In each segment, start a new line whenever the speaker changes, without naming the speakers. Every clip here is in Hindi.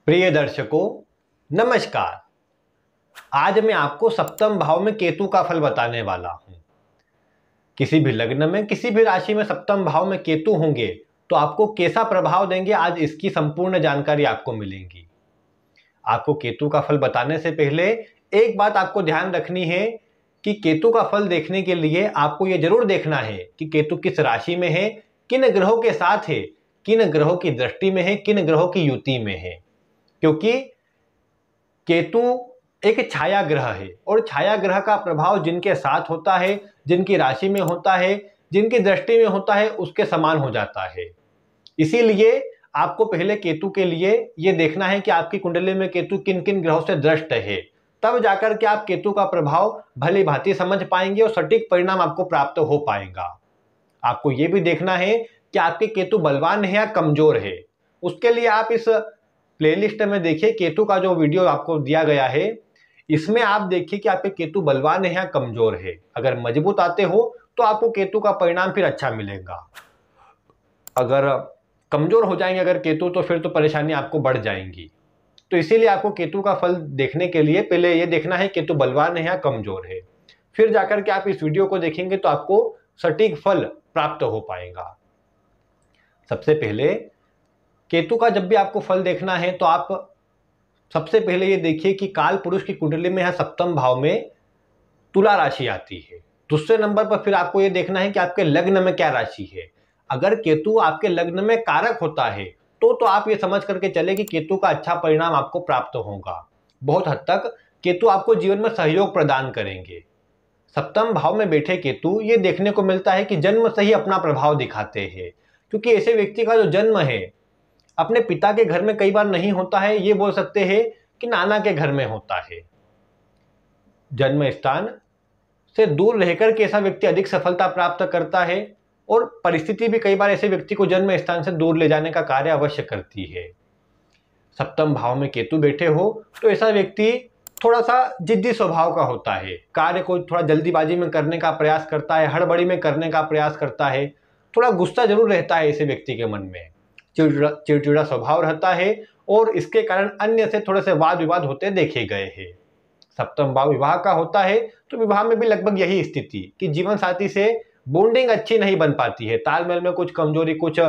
प्रिय दर्शकों, नमस्कार। आज मैं आपको सप्तम भाव में केतु का फल बताने वाला हूं। किसी भी लग्न में, किसी भी राशि में सप्तम भाव में केतु होंगे तो आपको कैसा प्रभाव देंगे, आज इसकी संपूर्ण जानकारी आपको मिलेगी। आपको केतु का फल बताने से पहले एक बात आपको ध्यान रखनी है कि केतु का फल देखने के लिए आपको यह जरूर देखना है कि केतु किस राशि में है, किन ग्रहों के साथ है, किन ग्रहों की दृष्टि में है, किन ग्रहों की युति में है। क्योंकि केतु एक छाया ग्रह है और छाया ग्रह का प्रभाव जिनके साथ होता है, जिनकी राशि में होता है, जिनकी दृष्टि में होता है, उसके समान हो जाता है। इसीलिए आपको पहले केतु के लिए यह देखना है कि आपकी कुंडली में केतु किन किन ग्रहों से दृष्ट है, तब जाकर के आप केतु का प्रभाव भली भांति समझ पाएंगे और सटीक परिणाम आपको प्राप्त हो पाएगा। आपको यह भी देखना है कि आपके केतु बलवान है या कमजोर है। उसके लिए आप इस प्लेलिस्ट में देखिए, केतु का जो वीडियो आपको दिया गया है इसमें आप देखिए कि आपके केतु बलवान है या कमजोर है। अगर मजबूत आते हो तो आपको केतु का परिणाम फिर अच्छा मिलेगा। अगर कमजोर हो जाएंगे अगर केतु, तो फिर तो परेशानी आपको बढ़ जाएंगी। तो इसीलिए आपको केतु का फल देखने के लिए पहले यह देखना है केतु बलवान है या कमजोर है, फिर जाकर के आप इस वीडियो को देखेंगे तो आपको सटीक फल प्राप्त हो पाएगा। सबसे पहले केतु का जब भी आपको फल देखना है तो आप सबसे पहले ये देखिए कि काल पुरुष की कुंडली में है सप्तम भाव में तुला राशि आती है। दूसरे नंबर पर फिर आपको ये देखना है कि आपके लग्न में क्या राशि है। अगर केतु आपके लग्न में कारक होता है तो आप ये समझ करके चले कि केतु का अच्छा परिणाम आपको प्राप्त होगा। बहुत हद तक केतु आपको जीवन में सहयोग प्रदान करेंगे। सप्तम भाव में बैठे केतु ये देखने को मिलता है कि जन्म से ही अपना प्रभाव दिखाते हैं, क्योंकि ऐसे व्यक्ति का जो जन्म है अपने पिता के घर में कई बार नहीं होता है, ये बोल सकते हैं कि नाना के घर में होता है। जन्म स्थान से दूर रहकर के ऐसा व्यक्ति अधिक सफलता प्राप्त करता है और परिस्थिति भी कई बार ऐसे व्यक्ति को जन्म स्थान से दूर ले जाने का कार्य अवश्य करती है। सप्तम भाव में केतु बैठे हो तो ऐसा व्यक्ति थोड़ा सा जिद्दी स्वभाव का होता है, कार्य को थोड़ा जल्दीबाजी में करने का प्रयास करता है, हड़बड़ी में करने का प्रयास करता है, थोड़ा गुस्सा जरूर रहता है ऐसे व्यक्ति के मन में, चिड़चिड़ा स्वभाव रहता है और इसके कारण अन्य से थोड़े से वाद विवाद होते देखे गए हैं। सप्तम भाव विवाह का होता है तो विवाह में भी लगभग यही स्थिति कि जीवन साथी से बॉन्डिंग अच्छी नहीं बन पाती है, तालमेल में कुछ कमजोरी, कुछ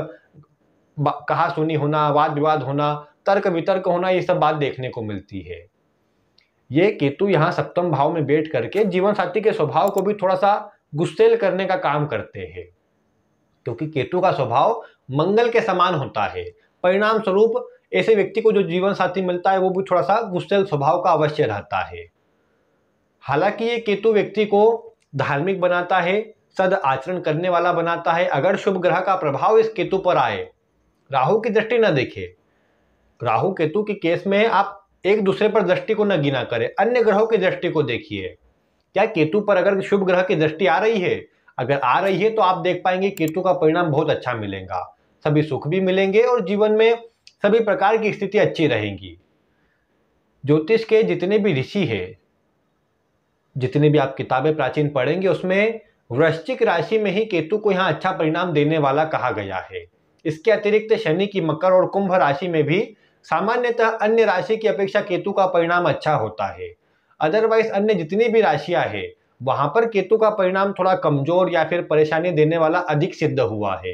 कहा सुनी होना, वाद विवाद होना, तर्क वितर्क होना, ये सब बात देखने को मिलती है। ये केतु यहाँ सप्तम भाव में बैठ करके जीवन साथी के स्वभाव को भी थोड़ा सा गुस्सेल करने का काम करते हैं, क्योंकि केतु का स्वभाव मंगल के समान होता है। परिणाम स्वरूप ऐसे व्यक्ति को जो जीवन साथी मिलता है वो भी थोड़ा सा गुस्सेल स्वभाव का अवश्य रहता है। हालांकि ये केतु व्यक्ति को धार्मिक बनाता है, सद आचरण करने वाला बनाता है। अगर शुभ ग्रह का प्रभाव इस केतु पर आए, राहु की दृष्टि न देखे, राहु केतु के केस में आप एक दूसरे पर दृष्टि को न गिना करें, अन्य ग्रहों की दृष्टि को देखिए। क्या केतु पर अगर शुभ ग्रह की दृष्टि आ रही है, अगर आ रही है तो आप देख पाएंगे केतु का परिणाम बहुत अच्छा मिलेगा, सभी सुख भी मिलेंगे और जीवन में सभी प्रकार की स्थिति अच्छी रहेगी। ज्योतिष के जितने भी ऋषि है, जितने भी आप किताबें प्राचीन पढ़ेंगे, उसमें वृश्चिक राशि में ही केतु को यहाँ अच्छा परिणाम देने वाला कहा गया है। इसके अतिरिक्त शनि की मकर और कुंभ राशि में भी सामान्यतः अन्य राशि की अपेक्षा केतु का परिणाम अच्छा होता है। अदरवाइज अन्य जितनी भी राशियां है वहां पर केतु का परिणाम थोड़ा कमजोर या फिर परेशानी देने वाला अधिक सिद्ध हुआ है,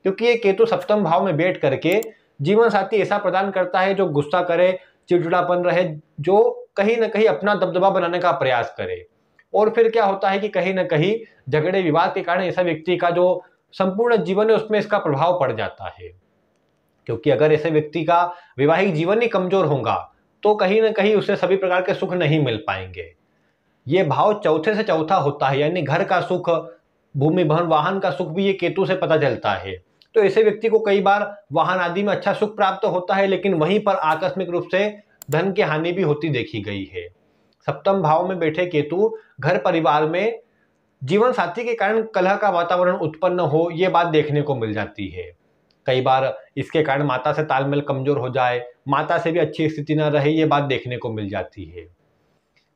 क्योंकि ये केतु सप्तम भाव में बैठ करके जीवन साथी ऐसा प्रदान करता है जो गुस्सा करे, चिड़चिड़ापन रहे, जो कहीं ना कहीं अपना दबदबा बनाने का प्रयास करे। और फिर क्या होता है कि कहीं ना कहीं झगड़े विवाद के कारण ऐसा व्यक्ति का जो संपूर्ण जीवन है उसमें इसका प्रभाव पड़ जाता है, क्योंकि अगर ऐसे व्यक्ति का वैवाहिक जीवन ही कमजोर होगा तो कहीं ना कहीं उसे सभी प्रकार के सुख नहीं मिल पाएंगे। ये भाव चौथे से चौथा होता है, यानी घर का सुख, भूमि भवन वाहन का सुख भी ये केतु से पता चलता है। तो ऐसे व्यक्ति को कई बार वाहन आदि में अच्छा सुख प्राप्त होता है, लेकिन वहीं पर आकस्मिक रूप से धन की हानि भी होती देखी गई है। सप्तम भाव में बैठे केतु घर परिवार में जीवन साथी के कारण कलह का वातावरण उत्पन्न हो, ये बात देखने को मिल जाती है। कई बार इसके कारण माता से तालमेल कमजोर हो जाए, माता से भी अच्छी स्थिति न रहे, ये बात देखने को मिल जाती है।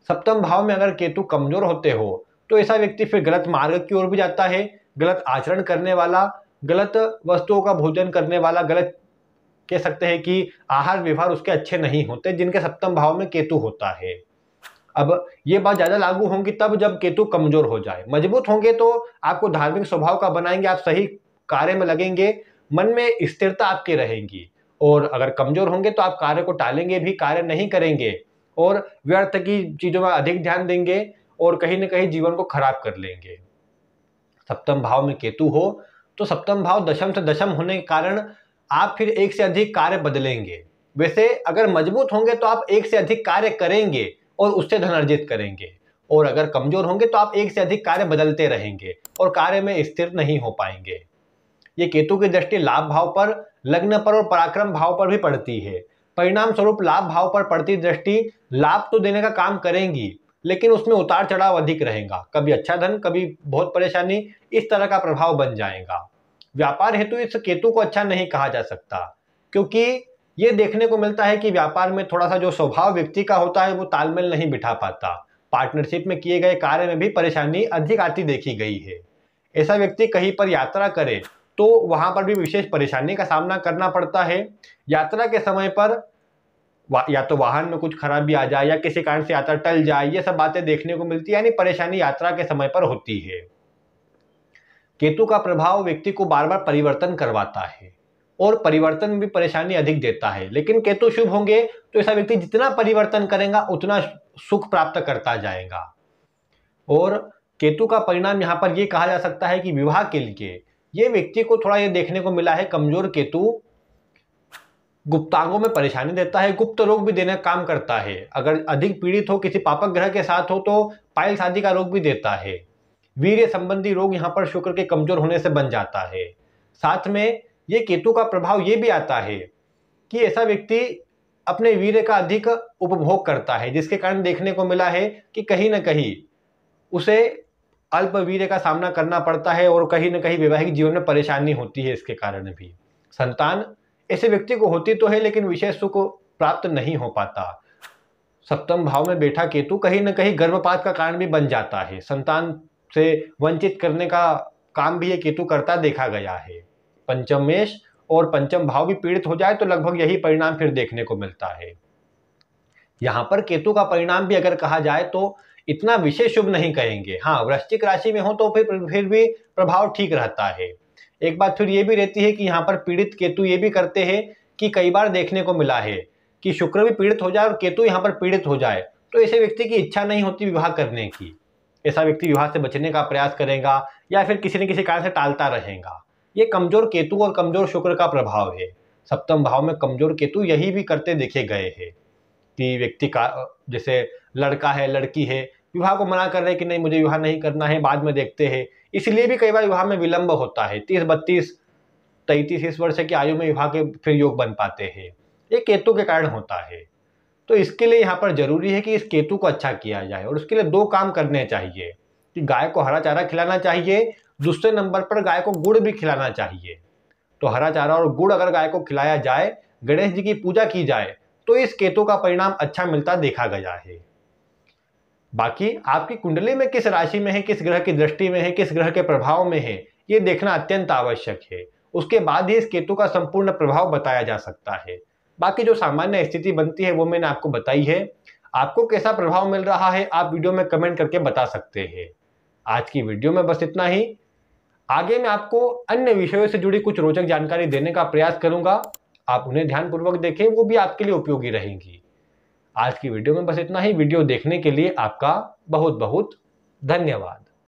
सप्तम भाव में अगर केतु कमजोर होते हो तो ऐसा व्यक्ति फिर गलत मार्ग की ओर भी जाता है, गलत आचरण करने वाला, गलत वस्तुओं का भोजन करने वाला, गलत कह सकते हैं कि आहार व्यवहार उसके अच्छे नहीं होते जिनके सप्तम भाव में केतु होता है। अब ये बात ज्यादा लागू होंगी तब जब केतु कमजोर हो जाए। मजबूत होंगे तो आपको धार्मिक स्वभाव का बनाएंगे, आप सही कार्य में लगेंगे, मन में स्थिरता आपकी रहेगी। और अगर कमजोर होंगे तो आप कार्य को टालेंगे भी, कार्य नहीं करेंगे और व्यर्थ की चीजों में अधिक ध्यान देंगे और कहीं ना कहीं जीवन को खराब कर लेंगे। सप्तम भाव में केतु हो तो सप्तम भाव दशम से दशम होने के कारण आप फिर एक से अधिक कार्य बदलेंगे। वैसे अगर मजबूत होंगे तो आप एक से अधिक कार्य करेंगे और उससे धन अर्जित करेंगे, और अगर कमजोर होंगे तो आप एक से अधिक कार्य बदलते रहेंगे और कार्य में स्थिर नहीं हो पाएंगे। ये केतु की दृष्टि लाभ भाव पर, लग्न पर और पराक्रम भाव पर भी पड़ती है। परिणाम स्वरूप लाभ भाव पर पड़ती दृष्टि लाभ तो देने का काम करेंगी, लेकिन उसमें उतार चढ़ाव अधिक रहेगा, कभी अच्छा धन कभी बहुत परेशानी, इस तरह का प्रभाव बन जाएगा। व्यापार हेतु इस केतु को अच्छा नहीं कहा जा सकता, क्योंकि ये देखने को मिलता है कि व्यापार में थोड़ा सा जो स्वभाव व्यक्ति का होता है वो तालमेल नहीं बिठा पाता। पार्टनरशिप में किए गए कार्य में भी परेशानी अधिक आती देखी गई है। ऐसा व्यक्ति कहीं पर यात्रा करे तो वहां पर भी विशेष परेशानी का सामना करना पड़ता है। यात्रा के समय पर या तो वाहन में कुछ खराबी आ जाए या किसी कारण से यात्रा टल जाए, ये सब बातें देखने को मिलती है, यानी परेशानी यात्रा के समय पर होती है। केतु का प्रभाव व्यक्ति को बार बार परिवर्तन करवाता है और परिवर्तन में भी परेशानी अधिक देता है। लेकिन केतु शुभ होंगे तो ऐसा व्यक्ति जितना परिवर्तन करेगा उतना सुख प्राप्त करता जाएगा। और केतु का परिणाम यहाँ पर यह कहा जा सकता है कि विवाह के लिए ये व्यक्ति को थोड़ा ये देखने को मिला है, कमजोर केतु गुप्तांगों में परेशानी देता है, गुप्त रोग भी देने का काम करता है। अगर अधिक पीड़ित हो, किसी पापक ग्रह के साथ हो तो पाइल्स आदि का रोग भी देता है। वीर्य संबंधी रोग यहाँ पर शुक्र के कमजोर होने से बन जाता है। साथ में ये केतु का प्रभाव ये भी आता है कि ऐसा व्यक्ति अपने वीर्य का अधिक उपभोग करता है, जिसके कारण देखने को मिला है कि कहीं ना कहीं उसे अल्प वीर्य का सामना करना पड़ता है और कहीं ना कहीं वैवाहिक जीवन में परेशानी होती है। इसके कारण भी संतान ऐसे व्यक्ति को होती तो है लेकिन विशेष सुख प्राप्त नहीं हो पाता। सप्तम भाव में बैठा केतु कहीं ना कहीं गर्भपात का कारण भी बन जाता है, संतान से वंचित करने का काम भी ये केतु करता देखा गया है। पंचमेश और पंचम भाव भी पीड़ित हो जाए तो लगभग यही परिणाम फिर देखने को मिलता है। यहाँ पर केतु का परिणाम भी अगर कहा जाए तो इतना विशेष शुभ नहीं कहेंगे। हाँ, वृश्चिक राशि में हो तो फिर भी प्रभाव ठीक रहता है। एक बात फिर ये भी रहती है कि यहाँ पर पीड़ित केतु ये भी करते हैं कि कई बार देखने को मिला है कि शुक्र भी पीड़ित हो जाए और केतु यहाँ पर पीड़ित हो जाए तो ऐसे व्यक्ति की इच्छा नहीं होती विवाह करने की। ऐसा व्यक्ति विवाह से बचने का प्रयास करेगा या फिर किसी न किसी कारण से टालता रहेगा। ये कमजोर केतु और कमजोर शुक्र का प्रभाव है। सप्तम भाव में कमजोर केतु यही भी करते देखे गए हैं कि व्यक्ति का जैसे लड़का है लड़की है विवाह को मना कर रहे कि नहीं मुझे विवाह नहीं करना है, बाद में देखते हैं, इसलिए भी कई बार विवाह में विलंब होता है। 30, 32, 33 वर्ष की आयु में विवाह के फिर योग बन पाते हैं, ये केतु के कारण होता है। तो इसके लिए यहाँ पर जरूरी है कि इस केतु को अच्छा किया जाए और उसके लिए 2 काम करने चाहिए कि गाय को हरा चारा खिलाना चाहिए, दूसरे नंबर पर गाय को गुड़ भी खिलाना चाहिए। तो हरा चारा और गुड़ अगर गाय को खिलाया जाए, गणेश जी की पूजा की जाए तो इस केतु का परिणाम अच्छा मिलता देखा गया है। बाकी आपकी कुंडली में किस राशि में है, किस ग्रह की दृष्टि में है, किस ग्रह के प्रभाव में है, ये देखना अत्यंत आवश्यक है। उसके बाद ही इस केतु का संपूर्ण प्रभाव बताया जा सकता है। बाकी जो सामान्य स्थिति बनती है वो मैंने आपको बताई है। आपको कैसा प्रभाव मिल रहा है आप वीडियो में कमेंट करके बता सकते हैं। आज की वीडियो में बस इतना ही। आगे मैं आपको अन्य विषयों से जुड़ी कुछ रोचक जानकारी देने का प्रयास करूंगा, आप उन्हें ध्यानपूर्वक देखें, वो भी आपके लिए उपयोगी रहेंगी। आज की वीडियो में बस इतना ही। वीडियो देखने के लिए आपका बहुत बहुत धन्यवाद।